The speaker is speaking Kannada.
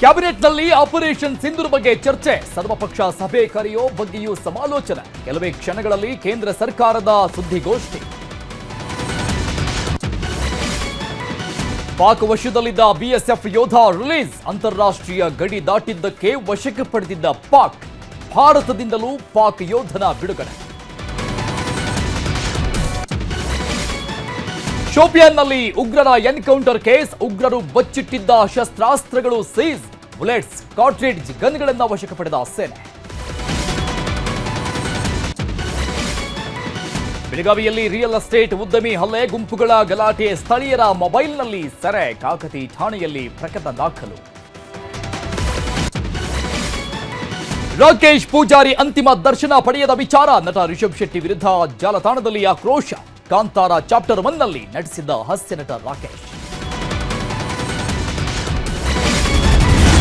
ಕ್ಯಾಬಿನೆಟ್ನಲ್ಲಿ ಆಪರೇಷನ್ ಸಿಂಧೂರ್ ಬಗ್ಗೆ ಚರ್ಚೆ, ಸರ್ವಪಕ್ಷ ಸಭೆ ಕರೆಯೋ ಬಗ್ಗೆಯೂ ಸಮಾಲೋಚನೆ. ಕೆಲವೇ ಕ್ಷಣಗಳಲ್ಲಿ ಕೇಂದ್ರ ಸರ್ಕಾರದ ಸುದ್ದಿಗೋಷ್ಠಿ. ಪಾಕ್ ವಶದಲ್ಲಿದ್ದ ಬಿಎಸ್ಎಫ್ ಯೋಧ ರಿಲೀಸ್, ಅಂತಾರಾಷ್ಟ್ರೀಯ ಗಡಿ ದಾಟಿದ್ದಕ್ಕೆ ವಶಕ್ಕೆ ಪಡೆದಿದ್ದ ಪಾಕ್, ಭಾರತದಿಂದಲೂ ಪಾಕ್ ಯೋಧನ ಬಿಡುಗಡೆ. ಶೋಪಿಯಾನ್ನಲ್ಲಿ ಉಗ್ರರ ಎನ್ಕೌಂಟರ್ ಕೇಸ್, ಉಗ್ರರು ಬಚ್ಚಿಟ್ಟಿದ್ದ ಶಸ್ತ್ರಾಸ್ತ್ರಗಳು ಸೀಸ್, ಬುಲೆಟ್ಸ್, ಕಾರ್ಟ್ರಿಡ್ಜ್ ಗನ್ಗಳನ್ನು ವಶಕ್ಕೆ ಪಡೆದ ಸೇನೆ. ಬೆಳಗಾವಿಯಲ್ಲಿ ರಿಯಲ್ ಎಸ್ಟೇಟ್ ಉದ್ಯಮಿ ಹಲ್ಲೆ, ಗುಂಪುಗಳ ಗಲಾಟೆ, ಸ್ಥಳೀಯರ ಮೊಬೈಲ್ನಲ್ಲಿ ಸೆರೆ, ಕಾಕತಿ ಠಾಣೆಯಲ್ಲಿ ಪ್ರಕರಣ ದಾಖಲು. ರಾಕೇಶ್ ಪೂಜಾರಿ ಅಂತಿಮ ದರ್ಶನ ಪಡೆಯದ ವಿಚಾರ, ನಟ ರಿಷಬ್ ಶೆಟ್ಟಿ ವಿರುದ್ಧ ಜಾಲತಾಣದಲ್ಲಿ ಆಕ್ರೋಶ. ಕಾಂತಾರ ಚಾಪ್ಟರ್ 1 ನಲ್ಲಿ ನಟಿಸಿದ್ದ ಹಾಸ್ಯ ನಟ ರಾಕೇಶ್